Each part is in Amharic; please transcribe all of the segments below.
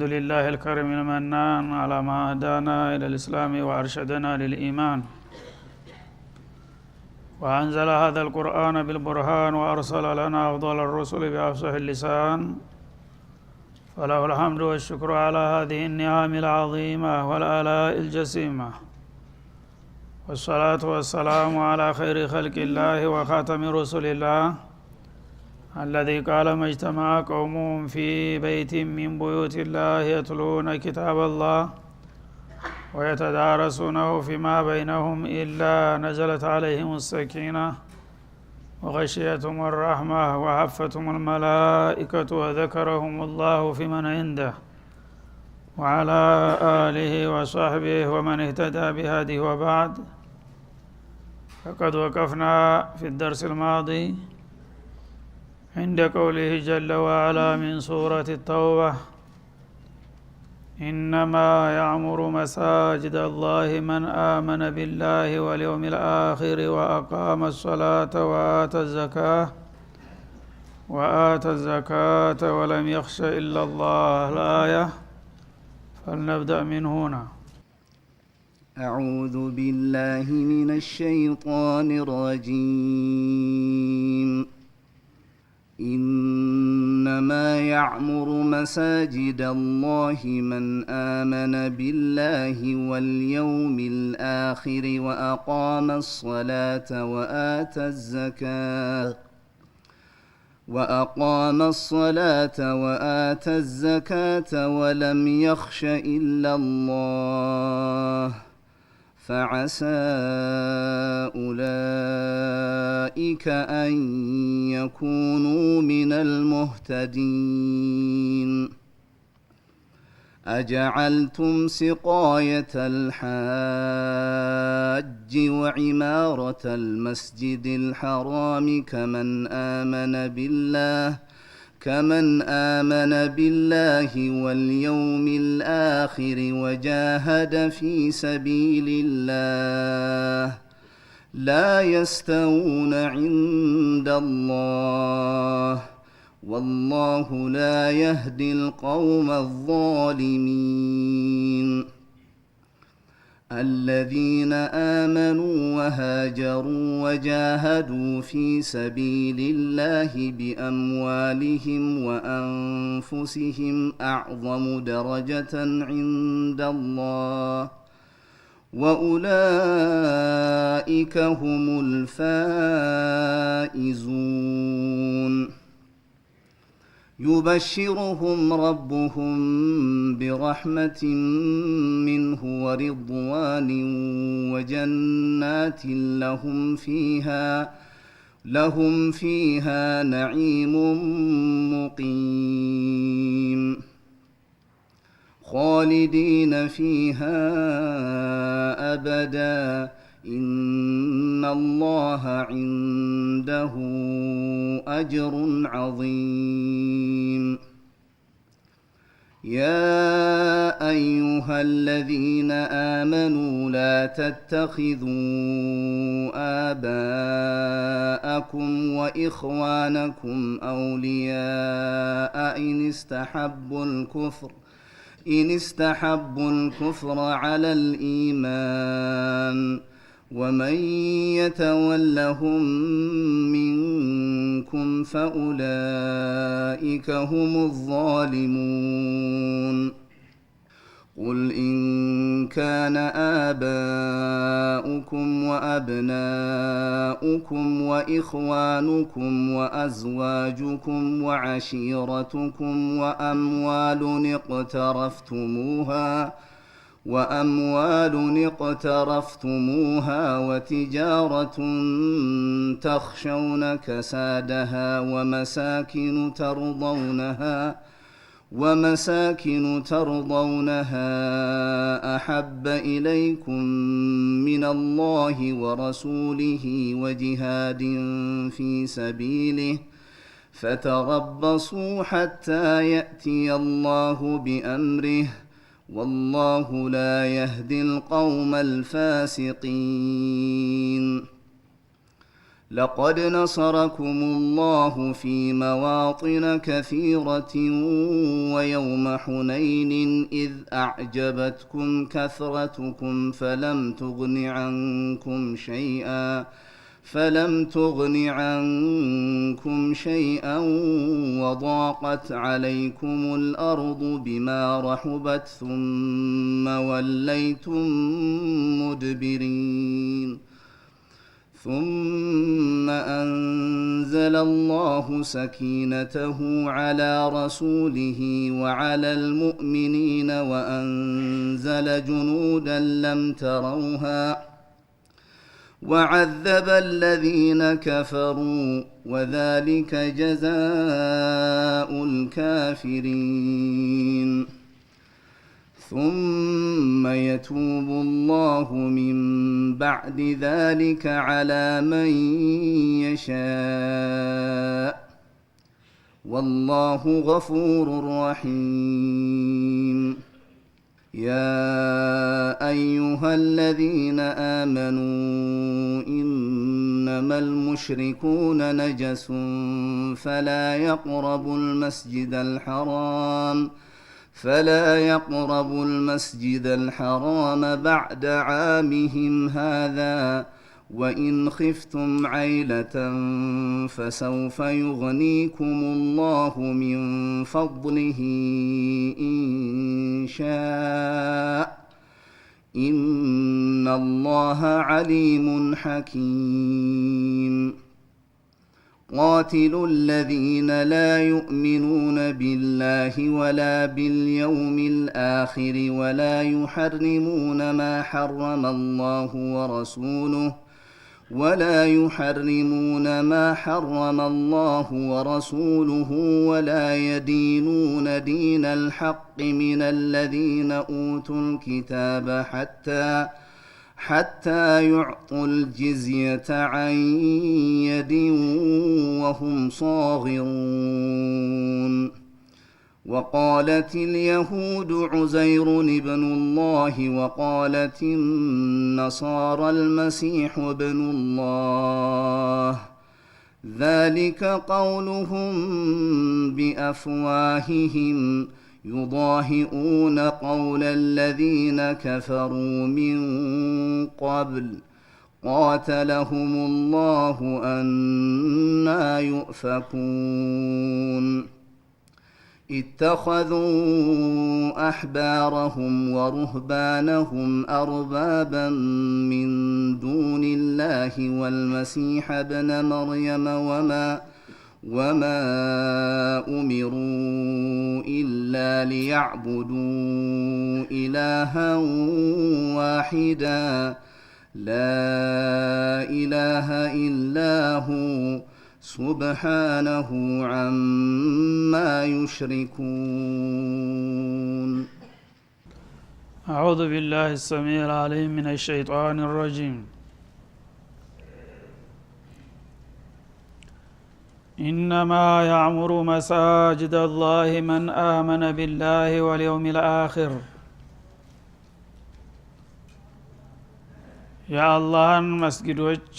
الحمد لله الكريم المنان على ما هدانا إلى الإسلام وأرشدنا للإيمان وأنزل هذا القرآن بالبرهان وأرسل لنا أفضل الرسل بأفصح اللسان فله الحمد والشكر على هذه النعم العظيمة والآلاء الجسيمة والصلاة والسلام على خير خلق الله وخاتم رسل الله الذي قال ما اجتمع قوم في بيت من بيوت الله يتلون كتاب الله ويتدارسونه فيما بينهم إلا نزلت عليهم السكينة وغشيتهم الرحمة وحفتهم الملائكة وذكرهم الله في من عنده وعلى آله وصحبه ومن اهتدى بهذه وبعد. فقد وقفنا في الدرس الماضي عند قوله جل وعلا من سورة التوبة: إنما يعمر مساجد الله من آمن بالله واليوم الآخر وأقام الصلاة وآتى الزكاة ولم يخش إلا الله. الآية. فلنبدأ من هنا. أعوذ بالله من الشيطان الرجيم. إنما يعمر مساجد الله من آمن بالله واليوم الآخر وأقام الصلاة وآتى الزكاة ولم يخش إلا الله فعسى أولئك أن يكونوا من المهتدين. أجعلتم سقاية الحاج وعمارة المسجد الحرام كمن آمن بالله واليوم الآخر وجاهد في سبيل الله لا يستوون عند الله والله لا يهدي القوم الظالمين. الذين آمنوا وهاجروا وجاهدوا في سبيل الله بأموالهم وأنفسهم أعظم درجة عند الله وأولئك هم الفائزون. يبشرهم ربهم برحمة منه ورضوان وجنات لهم فيها نعيم مقيم خالدين فيها أبدا إن الله عنده أجر عظيم. يا أيها الذين آمنوا لا تتخذوا آباءكم وإخوانكم أولياء إن استحبوا الكفر على الإيمان ومن يتولهم منكم فأولئك هم الظالمون. قل إن كان آباؤكم وأبناؤكم وإخوانكم وأزواجكم وعشيرتكم وأموال اقترفتموها وتجارة تخشون كسادها ومساكن ترضونها أحب إليكم من الله ورسوله وجهاد في سبيله فتربصوا حتى يأتي الله بأمره والله لا يهدي القوم الفاسقين. لقد نصركم الله في مواطن كثيرة ويوم حنين إذ أعجبتكم كثرتكم فلم تغن عنكم شيئا وضاقت عليكم الأرض بما رحبت ثم وليتم مدبرين ثم أنزل الله سكينته على رسوله وعلى المؤمنين وأنزل جنودا لم تروها وعذب الذين كفروا وذلك جزاء الكافرين ثم يتوب الله من بعد ذلك على من يشاء والله غفور رحيم يا أيها الذين آمنوا إنما المشركون نجس فلا يقربوا المسجد الحرام بعد عامهم هذا وإن خفتم عيلة فسوف يغنيكم الله من فضله إن شاء إن الله عليم حكيم قاتلوا الذين لا يؤمنون بالله ولا باليوم الآخر ولا يحرمون ما حرم الله ورسوله ولا يدينون دين الحق من الذين أوتوا الكتاب حتى يعطوا الجزية عن يد وهم صاغرون وقالت اليهود عزير ابن الله وقالت النصارى المسيح ابن الله ذلك قولهم بأفواههم يضاهئون قول الذين كفروا من قبل قاتلهم الله أنى يؤفكون اتخذوا أحبارهم ورهبانهم أربابا من دون الله والمسيح ابن مريم وما أمروا إلا ليعبدوا إلها واحدا لا إله إلا هو سبحانه عما يشركون أعوذ بالله السميع العليم من الشيطان الرجيم إنما يعمر مساجد الله من آمن بالله واليوم الآخر يا الله مسجدوች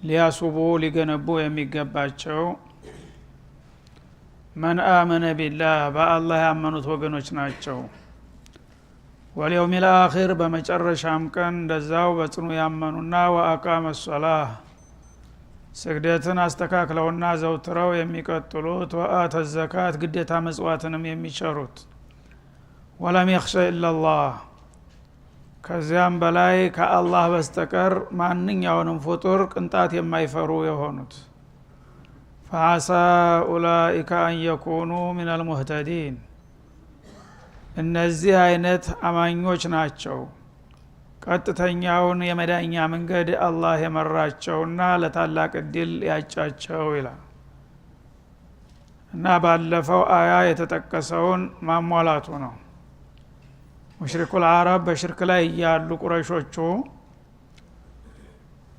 ሊያስቡ ሊገነቡ የሚገባቸው من آمن بالله በአላህ ያመኑት ወገኖች ናቸው واليوم الآخر በመጨረሻም ቀን እንደዛው በጽኑ ያመኑና وأقام الصلاة ስግደትን አስተካክለውና ዘውትረው የሚቀጥሉት ወአተ ዘካት ግዴታ መጽዋዕትንም የሚቸሩት ወለም يخش إلا الله ከዚያም በላይ ከአላህ በስተቀር ማንኛውንም ፍጡር ቅንጣት የማይፈሩ የሆኑት فعسى أولئك أن يكونوا من المهتدين እነዚህ አይነት አማኞች ናቸው ቀጥተኛውን የመዳኛ መንገድ አላህ የመራቸውና ለታላቅ እድል ያጫቸው ይላል እና ባለፈው አያ የተጠቀሰውን ማሟላቱ ነው ሙሽሪኩል አረብ በሽርክ ላይ ያሉ ቁረይሾቹ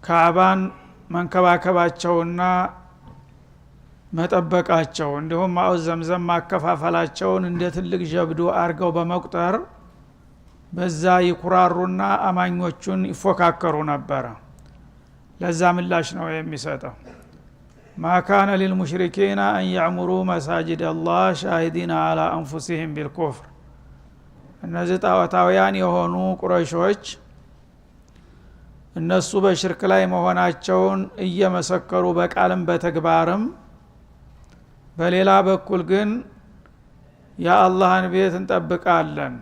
ካዕባን መንከባከባቸውና መጠበቃቸው እንዲሁም ማኡ ዘምዘም ማከፋፈላቸውን እንደ ትልቅ ጀብዱ አርገው በመቁጠር በዛ ይኩራሩና አማኞቹን ይፎካከሩ ነበር ለዛ ምላሽ ነው የሚሰጠው ما كان للمشركين أن يعمروا مساجد الله شاهدين على أنفسهم بالكفر እነዚህ ጣዖታውያን የሆኑ ቁረይሾች እነሱ በሽርክ ላይ መሆናቸውን እየመሰከሩ በቃልም በተግባርም በሌላ በኩል ግን የአላህን ቤት እንጠብቃለን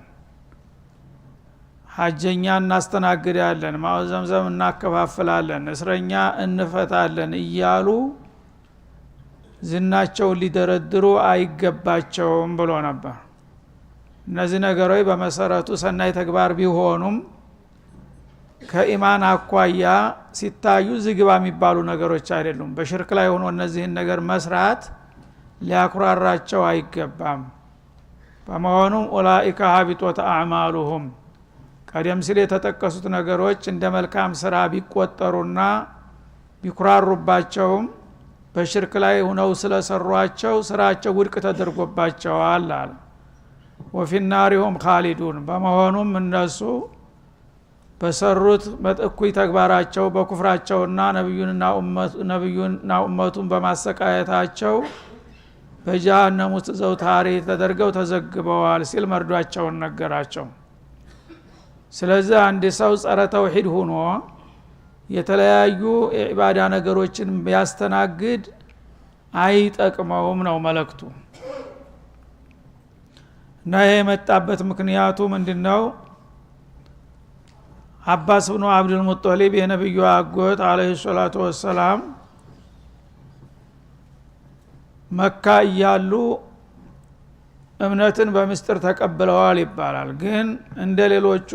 ሐጀኛ እናስተናግዳለን ማው ዘምዘም እናከፋፍላለን እስረኛ እንፈታለን እያሉ ዝናቸው ሊደረድሩ አይገባቸውም ብሎ ነበር። እነዚህ ነገሮች በመሰረቱ ሰናይ ተግባር ቢሆኑም ከኢማን አኳያ ሲታዩ ዝግባ የሚባሉ ነገሮች አይደሉም። በሽርክ ላይ ሆኖ እነዚህን ነገር መስራት ሊያኩራራቸው አይገባም። በመሆኑም ኡላኢከ ሀቢጦት አዕማሉሁም ቀደም ሲል የተጠቀሱት ነገሮች እንደ መልካም ስራ ቢቆጠሩና ቢኩራሩባቸውም በሽርክ ላይ ሆነው ስለሰሯቸው ስራቸው ውድቅ ተደርጎባቸዋል አለ። ወፊ ናሪሁም ኻሊዱን በመሆኑም እነሱ በሰሩት እኩይ ተግባራቸው በኩፍራቸውና ነብዩና ኡመቱን በማሰቃየታቸው በጀሃነም ውስጥ ዘውታሪ ተደርገው ተዘግበዋል ሲል መርዷቸውን ነገራቸው። ስለዚህ አንድ ሰው ጸረ ተውሂድ ሆኖ የተለያዩ የኢባዳ ነገሮችን ቢያስተናግድ አይጠቅመውም ነው መልእክቱ። እና የመጣበት ምክንያቱ ምንድነው? አባስ ብኑ አብዱል ሙጠሊብ የነብዩ አጎት አለይሂ ሰላቱ ወሰላም መካ እያሉ እምነትን በምስጥር ተቀብለዋል ይባላል። ግን እንደሌሎቹ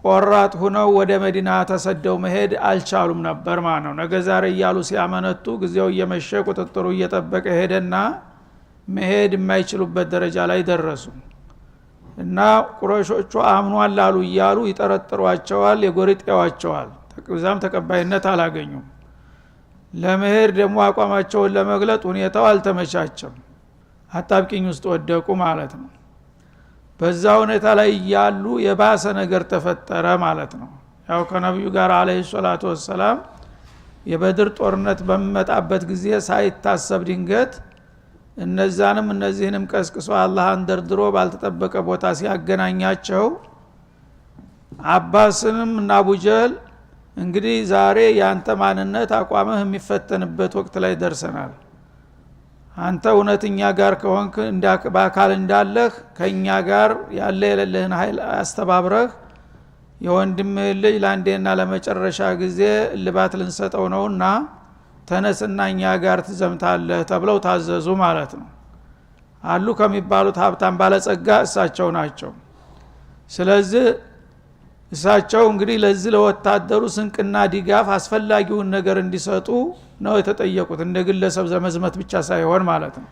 ቆራጥ ሆነው ወደ መዲና ተሰደው መሄድ አልቻሉም ነበር ማለት ነው። ነገ ዛሬ እያሉ ሲያመነቱ ጊዜው እየመሸ ቁጥጥሩ እየጠበቀ ሄደና መሄድ የማይችሉበት ደረጃ ላይ ደረሱ እና ቁረይሾቹ አምኗል ላሉ እያሉ ይጠረጥሯቸዋል፣ የጎሪጤዋቸዋል። ተቅዛም ተቀባይነት አላገኙም። ለመሄድ ደግሞ አቋማቸውን ለመግለጥ ሁኔታው አልተመቻቸም። አጣብቂኝ ውስጥ ወደቁ ማለት ነው። በዛ ሁኔታ ላይ ያሉ የባሰ ነገር ተፈጠረ ማለት ነው። ያው ከነብዩ ጋር አለይሂ ሰላቱ ወሰላም የበድር ጦርነት በመጣበት ጊዜ ሳይታሰብ ድንገት እነዚህንም ቀስቅሶ አላህን ደርድሮ ባልተጠበቀ ቦታ ሲያገናኛቸው አባስንም እና አቡጀል እንግዲህ ዛሬ ያንተ ማንነት አቋምህ የሚፈተንበት ወቅት ላይ ደርሰናል። አንተ እውነተኛ ጋር ከሆንክ በአካል እንዳለህ ከኛ ጋር ያለ የሌለህን ኃይል አስተባብረህ የወንድምህን ልጅ ለአንዴና ለመጨረሻ ጊዜ ልባት ልንሰጠው ነውና ተነስና እኛ ጋር ትዘምታለህ ተብለው ታዘዙ ማለት ነው። አሉ ከሚባሉት ሀብታም ባለጸጋ እሳቸው ናቸው። ስለዚህ እሳቸው እንግዲህ ለዚህ ለወታደሩ ስንቅና ድጋፍ አስፈላጊውን ነገር እንዲሰጡ ነው የተጠየቁት፣ እንደ ግለሰብ ዘመዝመት ብቻ ሳይሆን ማለት ነው።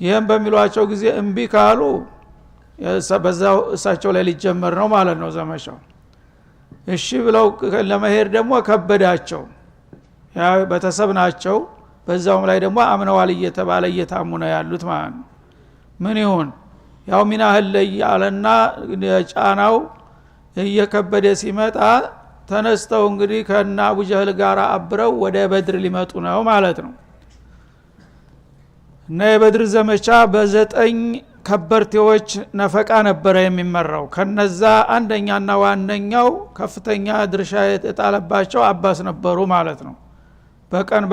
ይህም በሚሏቸው ጊዜ እምቢ ካሉ በዛው እሳቸው ላይ ሊጀመር ነው ማለት ነው ዘመቻው። እሺ ብለው ለመሄድ ደግሞ ከበዳቸው። ያ በተሰብ ናቸው። በዛውም ላይ ደግሞ አምነዋል እየተባለ እየታሙ ነው ያሉት ማለት ነው። ምን ይሁን ያው ሚናህል ላይ ያለና ጫናው እየከበደ ሲመጣ ተነስተው እንግዲህ ከና አቡጀህል ጋር አብረው ወደ በድር ሊመጡ ነው ማለት ነው። እና የበድር ዘመቻ በ9 ከበርቴዎች ነፈቃ ነበረ የሚመራው። ከነዛ አንደኛና ዋነኛው ከፍተኛ ድርሻ የተጣለባቸው አባስ ነበሩ ማለት ነው። በቀን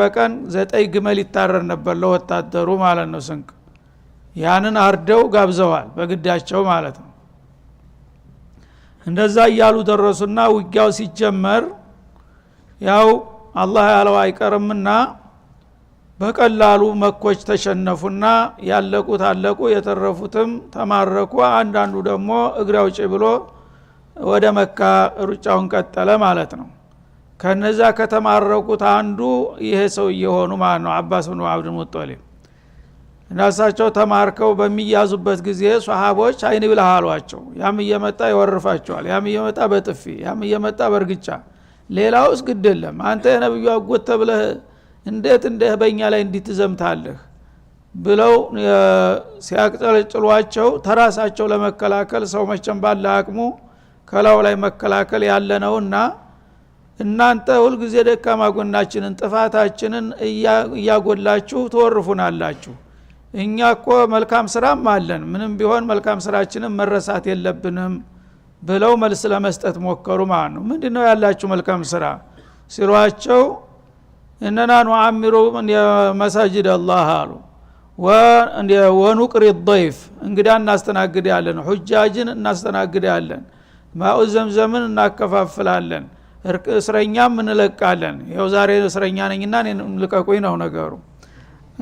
9 ግመል ይታረር ነበር ለወታደሩ ማለት ነው ስንቅ። ያንን አርደው ጋብዘዋል በግዳቸው ማለት ነው። እንደዛ እያሉ ደረሱና ውጊያው ሲጀመር ያው አላህ ያለው አይቀርምና በቀላሉ መኮች ተሸነፉና ያለቁት አለቁ፣ የተረፉትም ተማረኩ። አንዳንዱ ደግሞ እግር አውጪ ብሎ ወደ መካ ሩጫውን ቀጠለ ማለት ነው። ከነዛ ከተማረኩት አንዱ ይሄ ሰው የሆኑ ማለት ነው አባስ ብኑ አብዱል ሙጠሊብ። እናሳቸው ተማርከው በሚያዙበት ጊዜ ሷሃቦች አይን ብለሃሏቸው። ያም እየመጣ ይወርፋቸዋል፣ ያም እየመጣ በጥፊ፣ ያም እየመጣ በርግጫ። ሌላውስ ግድ የለም አንተ የነብዩ አጎት ተብለህ እንዴት በእኛ ላይ እንድትዘምታለህ ብለው ሲያቅጠለጭሏቸው ተራሳቸው ለመከላከል ሰው መቼም ባለ አቅሙ ከላው ላይ መከላከል ያለ ነውና እናንተ ሁሉ ጊዜ ደካማ ጎናችንን ጥፋታችንን እያጎላችሁ ተወርፉናላችሁ እኛኮ መልካም ስራም አለን ምንም ቢሆን መልካም ስራችንን መረሳት የለብንም ብለው መልስ ለመስጠት ሞከሩ ማለት ነው ምንድነው ያላችሁ መልካም ስራ ሲሏቸው እነና ኑዓሚሩ መሳጅድ አላህ አሉ ወኑቅሪ الضيف እንግዳ እናስተናግዳለን ሁጃጅን እናስተናግዳለን ማኡ ዘምዘምን እናከፋፍላለን እስረኛም እንለቃለን ይኸው ዛሬ እስረኛ ነኝና ልቀቁኝ ነው ነገሩ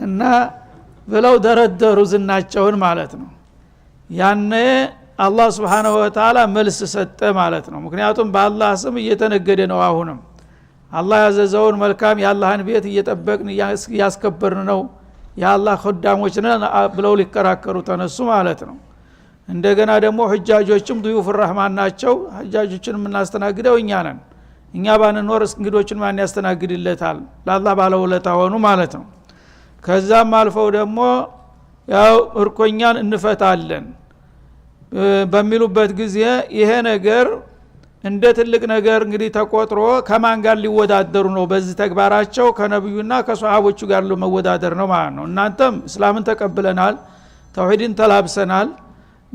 እና ብለው ደረደሩ ዝናቸውን ማለት ነው ያኔ አላህ Subhanahu Wa Ta'ala መልስ ሰጠ ማለት ነው ምክንያቱም በአላህ ስም እየተነገደ ነው አሁንም አላህ ያዘዘውን መልካም የአላህን ቤት እየጠበቅን ያስከበርን ነው የአላህ ኸዳሞች ነን ብለው ሊከራከሩ ተነሱ ማለት ነው እንደገና ደግሞ ሁጃጆችም ዱዩፍ الرحማን ናቸው ሁጃጆችንም እናስተናግደው እኛ ነን እኛ ባንኖር እንግዶችን ማን ያስተናግድለታል ለአላህ ባለውለታ ሆኑ ማለት ነው ከዛም አልፈው ደግሞ ያው እርኮኛን እንፈታለን በሚሉበት ጊዜ ይሄ ነገር እንደ ትልቅ ነገር እንግዲህ ተቆጥሮ ከማን ጋር ሊወዳደሩ ነው በዚህ ተግባራቸው ከነብዩና ከሷሃቦቹ ጋር ለመወዳደር ነው ማለት ነው እናንተም እስላምን ተቀብለናል ተውሂድን ተላብሰናል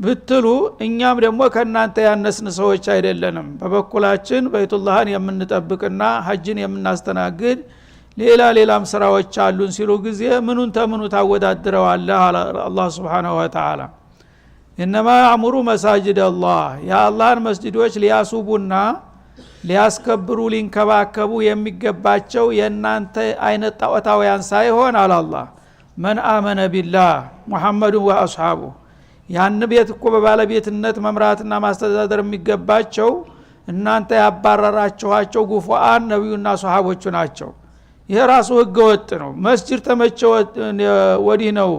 ብትሉ እኛም ደግሞ ከናንተ ያነስን ሰዎች አይደለንም በበኩላችን በይቱላህን የምንጠብቅና ሐጅን የምናስተናግድ ሌላም ስራዎች አሉን ሲሉ ጊዜ ምኑን ተምኑ ታወዳድረዋለህ አላህ Subhanahu Wa Ta'ala انما يعمر مساجد الله يا الله መስጂዶች ሊያሱቡና ሊያስከብሩ ሊንከባከቡ የሚገባቸው የናንተ አይነት ጣዖታውያን ሳይሆን አላህ من آمن بالله محمد واصحابه ያን ቤት እኮ በባለቤትነት መምራትና ማስተዳደር የሚገባቸው እናንተ ያባረራችኋቸው ጉፉአን ነብዩና ሷሃቦቹ ናቸው ይሄ ራሱ ህገ ወጥ ነው መስጂድ ተመቸው ወዲህ ነው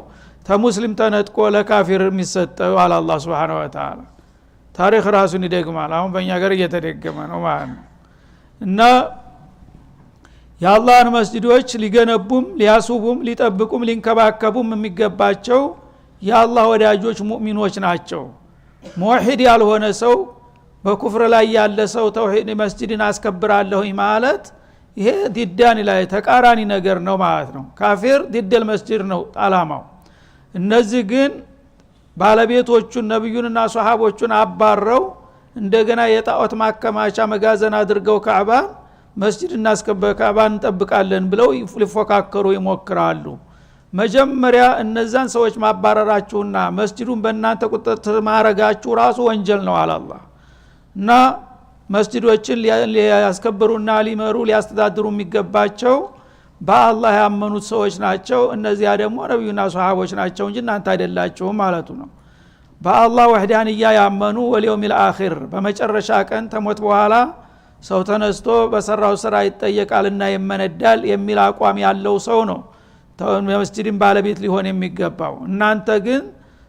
ተሙስሊም ተነጥቆ ለካፊር የሚሰጠው አላህ Subhanahu Wa Ta'ala ታሪክ ራሱን ይደግማል አሁን በእኛ ሀገር እየተደገመ ነው ማለት ነው እና የአላህን መስጂዶች ሊገነቡም ሊያሱቡም ሊጠብቁም ሊንከባከቡም የሚገባቸው የአላህ ወዳጆች ሙእሚኖች ናቸው ሙሂድ ያልሆነ ሰው በኩፍር ላይ ያለ ሰው ተውሂድ መስጂድን አስከብራለሁኝ ማለት ይሄ ዲዳን ላይ ተቃራኒ ነገር ነው ማለት ነው ካፊር ዲደል መስጂድ ነው አላማው እነዚህ ግን ባለቤቶቹን ነብዩንና ሷሃቦቹን አባረው እንደገና የጣዖት ማከማቻ መጋዘን አድርገው ካዕባ መስጂድ እናስከበረ ካዕባን እንጠብቃለን ብለው ሊፎካከሩ ይሞክራሉ መጀመሪያ እነዛን ሰዎች ማባረራችሁና መስጂዱን በእናንተ ቁጥጥር ማረጋችሁ ራሱ ወንጀል ነው አላህ እና መስጂዶችን ሊያስከብሩና ሊመሩ ሊያስተዳድሩ የሚገባቸው በአላህ ያመኑት ሰዎች ናቸው እነዚያ ደግሞ ነብዩና ሷሃቦች ናቸው እንጂ እናንተ አይደላችሁም ማለቱ ነው በአላህ ወህዳንያ ያመኑ ወልየውሚል አኺር በመጨረሻ ቀን ተሞት በኋላ ሰው ተነስቶ በሰራው ስራ ይጠየቃልና ይመነዳል የሚል አቋም ያለው ሰው ነው መስጂድን ባለቤት ሊሆን የሚገባው እናንተ ግን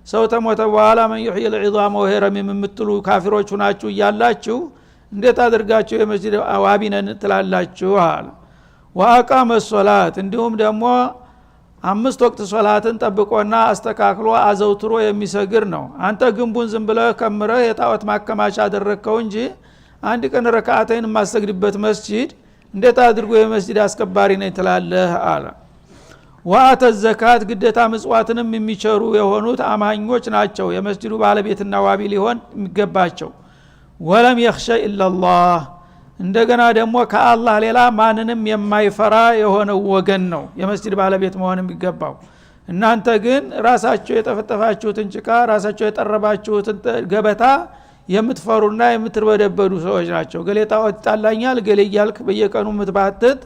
ሰው ተሞተ በኋላ من يحيي العظام وهي رميم የምትሉ ካፊሮች ናችሁ እያላችሁ እንዴት አድርጋችሁ የመስጂድ አዋቢነን ትላላችሁ አለ ወአቃመ الصلاه እንዲሁም ደግሞ 5 ወቅት ሶላትን ጠብቆና አስተካክሎ አዘውትሮ የሚሰግር ነው አንተ ግንቡን ዝም ብለህ ከምረህ የጣዖት ማከማቻ አደረከው እንጂ አንድ ቀን ረካዓተን ማሰግድበት መስጂድ እንዴት አድርጎ የመስጂድ አስከባሪ ነኝ ትላለህ አለ ወአተ ዘካት ግዴታ ምጽዋትንም የሚቸሩ የሆኑት አማኞች ናቸው የመስጂዱ ባለቤትና ዋቢ ሊሆን የሚገባቸው ወለም يخشى الا الله እንደገና ደግሞ ከአላህ ሌላ ማንንም የማይፈራ የሆነ ወገን ነው የመስጂድ ባለቤት መሆን የሚገባው እናንተ ግን ራሳችሁ የጠፈጠፋችሁትን ጭቃ ራሳችሁ የጠረባችሁትን ገበታ የምትፈሩና የምትርበደበዱ ሰዎች ናቸው ገሌታው ይጣላኛል ገሌ ይያልክ በየቀኑ ምትባተት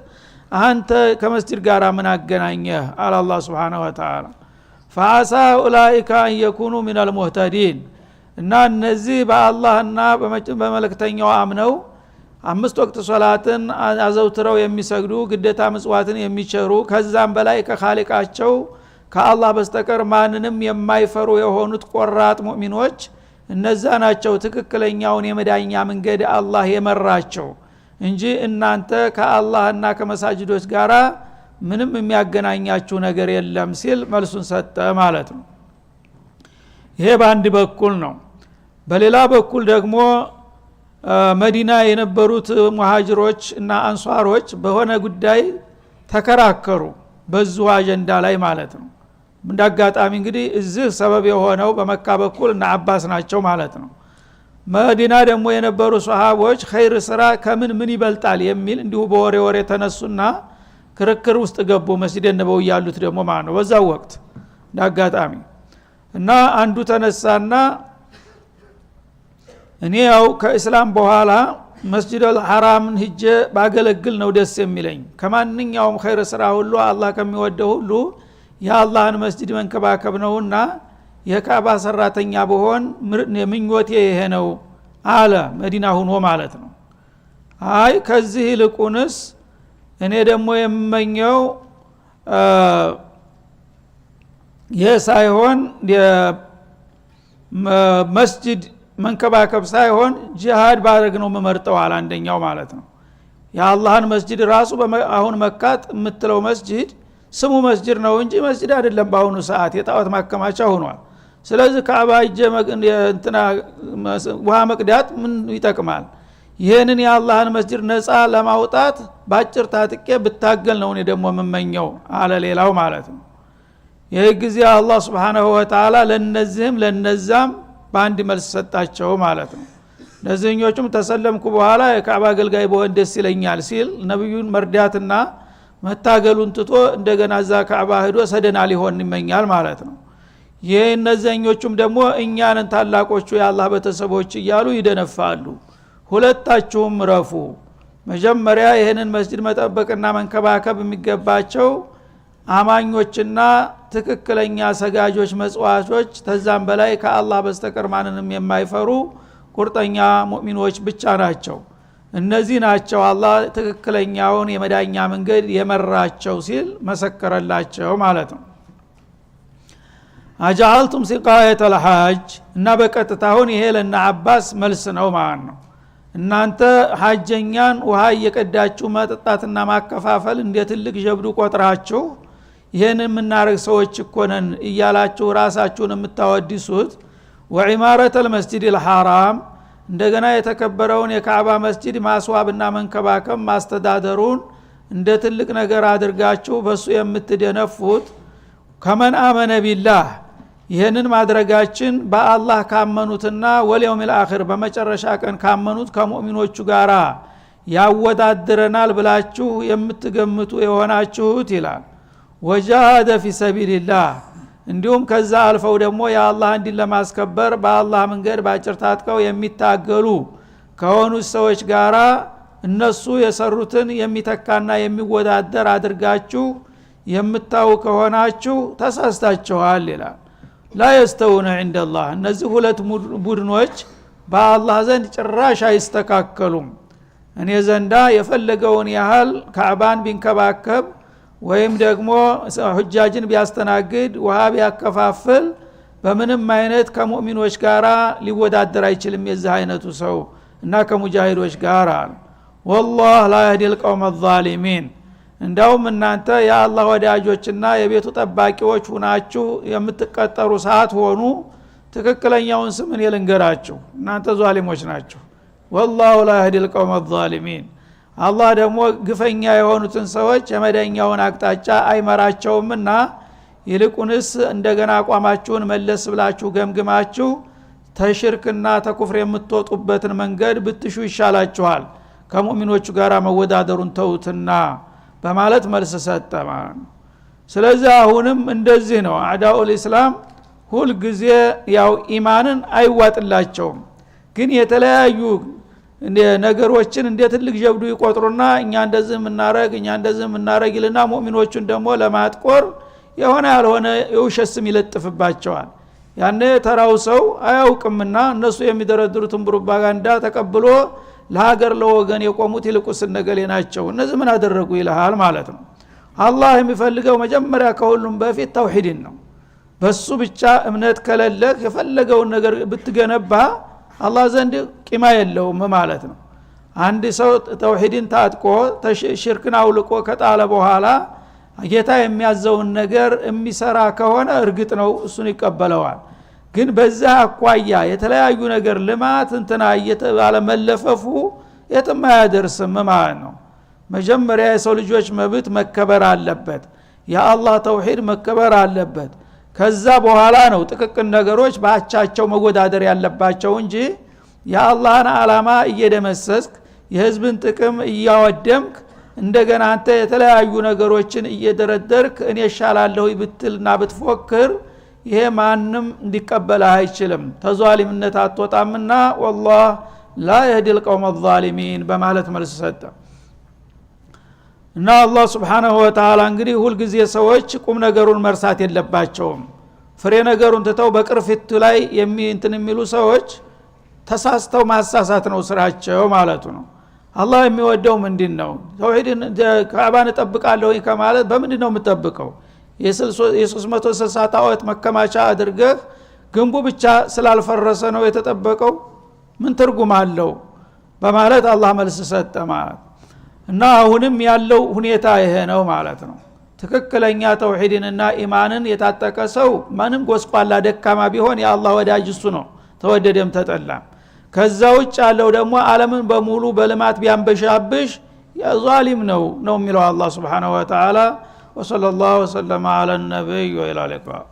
አንተ ከመስጂድ ጋር ምን አገናኘህ አላህ Subhanahu Wa Ta'ala فعسى اولئك ان يكونوا من المهتدين እና እነዚህ በአላህና በመለክተኛው አምነው 5 ወቅት ሶላትን አዘውትረው የሚሰግዱ ግዴታ ምጽዋትን የሚቸሩ ከዛም በላይ ከኻሊቃቸው ከአላህ በስተቀር ማንንም የማይፈሩ የሆኑት ቆራጥ ሙእሚኖች እነዛ ናቸው ትክክለኛውን የመዳኛ መንገድ አላህ የመራቸው እንጂ እናንተ ከአላህና ከመሳጅዶች ጋራ ምንም የሚያገናኛችሁ ነገር የለም ሲል መልሱን ሰጠ ማለት ነው ይሄ በአንድ በኩል ነው በሌላ በኩል ደግሞ መዲና የነበሩት ሙሃጅሮች እና አንሷሮች በሆነ ጉዳይ ተከራከሩ በዚሁ አጀንዳ ላይ ማለት ነው። እንዳጋጣሚ እንግዲህ እዚህ ሰበብ የሆነው በመካ በኩል እና አባስ ናቸው ማለት ነው። መዲና ደግሞ የነበሩ ሷሃቦች ኸይር ስራ ከምን ምን ይበልጣል የሚል እንዲሁ በወሬ ወሬ ተነሱና ክርክር ውስጥ ገቡ። መስጂድ ነበው ያሉት ደግሞ ማለት ነው በዛው ወቅት እንዳጋጣሚ እና አንዱ ተነሳና እኔ ያው ከእስላም በኋላ መስጂዱል ሐራምን ሂጄ ባገለግል ነው ደስ የሚለኝ ከማንኛውም ኸይር ስራ ሁሉ አላህ ከሚወደው ሁሉ የአላህን መስጂድ መንከባከብ ነውና የካባ ሰራተኛ በሆን ምኞቴ ይሄ ነው አለ መዲና ሆኖ ማለት ነው። አይ ከዚህ ይልቁንስ እኔ ደግሞ የምመኘው የሳይሆን መስጂድ መንከባከብ ሳይሆን ጂሃድ ባረግ ነው መመርጠው አለ አንደኛው ማለት ነው። የአላህን መስጂድ ራሱ አሁን መካት የምትለው መስጂድ ስሙ መስጂድ ነው እንጂ መስጂድ አይደለም በአሁኑ ሰዓት የጣዖት ማከማቻ ሆኗል። ስለዚህ ካባ እጀ እንትና ውሃ መቅዳት ምን ይጠቅማል? ይሄንን የአላህን መስጂድ ነፃ ለማውጣት ባጭር ታጥቄ ብታገል ነው እኔ ደግሞ የምመኘው አለ ሌላው ማለት ነው። ይሄ ጊዜ አላህ Subhanahu Wa Ta'ala ለነዚህም ለነዛም በአንድ መልስ ሰጣቸው ማለት ነው። ለዚህኞቹም ተሰለምኩ በኋላ የካባ አገልጋይ በሆን ደስ ይለኛል ሲል ነብዩን መርዳትና መታገሉን ትቶ እንደገና ዛ ካባ ሄዶ ሰደና ሊሆን ይመኛል ማለት ነው። የነዚህኞቹም ደግሞ እኛንን ታላቆቹ የአላህ ቤተሰቦች እያሉ ይደነፋሉ። ሁለታችሁም ረፉ። መጀመሪያ ይሄንን መስጂድ መጠበቅና መንከባከብ የሚገባቸው አማኞችና ትክክለኛ ሰጋጆች መጽዋቾች ተዛም በላይ ከአላህ በስተቀር ማንንም የማይፈሩ ቁርጠኛ ሙእሚኖች ብቻ ናቸው። እነዚህ ናቸው አላህ ትክክለኛውን የመዳኛ መንገድ የመራቸው ሲል መሰከረላቸው ማለት ነው። አጃልቱም ሲቃየተ الحاج እና በቀጥታውን ይሄ ለና አባስ መልስ ነው ማለት ነው። እናንተ ሐጀኛን ውሃ እየቀዳችሁ መጠጣትና ማከፋፈል እንደ ትልቅ ጀብዱ ቆጥራችሁ ይሄን የምናረግ ሰዎች እኮ ነን እያላችሁ ራሳችሁን የምታወድሱት ወዒማረተ المسجد الحرام እንደገና የተከበረውን የካዕባ መስጂድ ማስዋብና መንከባከብ ማስተዳደሩን እንደ ትልቅ ነገር አድርጋችሁ በሱ የምትደነፉት ከመን አመነ ቢላህ ይሄንን ማድረጋችን በአላህ ካመኑትና ወልየውሚል አኺር በመጨረሻ ቀን ካመኑት ከሙእሚኖቹ ጋራ ያወዳድረናል ብላችሁ የምትገምቱ የሆናችሁት ይላል። ወጃሃደ ፊ ሰቢልላህ እንዲሁም ከዛ አልፈው ደግሞ የአላህ እንዲን ለማስከበር በአላህ መንገድ ባጭር ታጥቀው የሚታገሉ ከሆኑ ሰዎች ጋራ እነሱ የሰሩትን የሚተካና የሚወዳደር አድርጋችሁ የምታው ከሆናችሁ ተሳስታችኋል ይላል። ላ يستوون عند الله እነዚህ ሁለት ቡድኖች በአላህ ዘንድ ጭራሽ አይስተካከሉም። እኔ ዘንዳ የፈለገውን ያህል ካዕባን ቢንከባከብ ወይም ደግሞ ሁጃጅን ቢያስተናግድ ውሃ ቢያከፋፍል በምንም አይነት ከሙእሚኖች ጋራ ሊወዳደር አይችልም የዚህ አይነቱ ሰው እና ከሙጃሂዶች ጋራ። والله لا يهدي القوم الظالمين እንዳውም እናንተ የአላህ ወዳጆችና የቤቱ ጠባቂዎች ሆናችሁ የምትቀጠሩ ሰዓት ሆኑ ትክክለኛውን ስምን የልንገራችሁ እናንተ ዛሊሞች ናችሁ። والله لا يهدي القوم الظالمين አላህ ደግሞ ግፈኛ የሆኑትን ሰዎች የመደኛውን አቅጣጫ አይመራቸውምና ይልቁንስ እንደገና አቋማችሁን መለስ ብላችሁ ገምግማችሁ ተሽርክና ተኩፍር የምትወጡበትን መንገድ ብትሹ ይሻላችኋል ከሙእሚኖቹ ጋር መወዳደሩን ተውትና በማለት መልስ ሰጠ ማለት ነው። ስለዚህ አሁንም እንደዚህ ነው አዳኡል ኢስላም ሁል ጊዜ ያው ኢማንን አይዋጥላቸውም፣ ግን የተለያዩ ነገሮችን እንደ ትልቅ ጀብዱ ይቆጥሩና እኛ እንደዚህ ምናረግ ይልና ሙእሚኖቹን ደግሞ ለማጥቆር የሆነ ያልሆነ የውሸት ስም ይለጥፍባቸዋል። ያኔ ተራው ሰው አያውቅምና እነሱ የሚደረድሩትን ፕሮፓጋንዳ ተቀብሎ ለሀገር ለወገን የቆሙት ይልቁስ ነገሌ ናቸው እነዚህ ምን አደረጉ ይልሃል ማለት ነው። አላህ የሚፈልገው መጀመሪያ ከሁሉም በፊት ተውሂድን ነው። በሱ ብቻ እምነት ከሌለህ የፈለገውን ነገር ብትገነባ አላህ ዘንድ ቂማ የለውም ማለት ነው። አንድ ሰው ተውሂድን ታጥቆ ሽርክን አውልቆ ከጣለ በኋላ ጌታ የሚያዘውን ነገር የሚሰራ ከሆነ እርግጥ ነው እሱን ይቀበለዋል። ግን በዛ አኳያ የተለያዩ ነገር ልማት እንትና እየተባለ መለፈፉ የትም አያደርስም ማለት ነው። መጀመሪያ የሰው ልጆች መብት መከበር አለበት፣ የአላህ ተውሂድ መከበር አለበት። ከዛ በኋላ ነው ጥቅቅን ነገሮች ባቻቸው መወዳደር ያለባቸው እንጂ የአላህን ዓላማ እየደመሰስክ የህዝብን ጥቅም እያወደምክ እንደገና አንተ የተለያዩ ነገሮችን እየደረደርክ እኔ እሻላለሁ ብትልና ብትፎክር ይሄ ማንም እንዲቀበልህ አይችልም። ተዟሊምነት አትወጣምና والله لا يهدي القوم الظالمين በማለት መልስ ሰጠ። እና አላህ Subhanahu Wa Ta'ala እንግዲህ ሁሉ ጊዜ ሰዎች ቁም ነገሩን መርሳት የለባቸውም። ፍሬ ነገሩን ተተው በቅርፊቱ ላይ የሚሉ ሰዎች ተሳስተው ማሳሳት ነው ስራቸው ማለቱ ነው። አላህ የሚወደው ምንድነው? ተውሂድን ከአባን ተጠብቃለሁ ከማለት በምንድነው የምትጠብቀው? የ360 ጣዖት መከማቻ አድርገህ ግንቡ ብቻ ስላልፈረሰ ነው የተጠበቀው? ምን ትርጉም አለው? በማለት አላህ መልስ ሰጠ ማለት እና አሁንም ያለው ሁኔታ ይሄ ነው ማለት ነው። ትክክለኛ ተውሂድንና ኢማንን የታጠቀ ሰው ማንም ጎስቋላ ደካማ ቢሆን የአላህ ወዳጅ እሱ ነው፣ ተወደደም ተጠላም። ከዛ ውጭ ያለው ደግሞ ዓለምን በሙሉ በልማት ቢያንበሻብሽ ዛሊም ነው የሚለው አላህ Subhanahu Wa Ta'ala። وصلى الله وسلم على النبي وإلى اللقاء.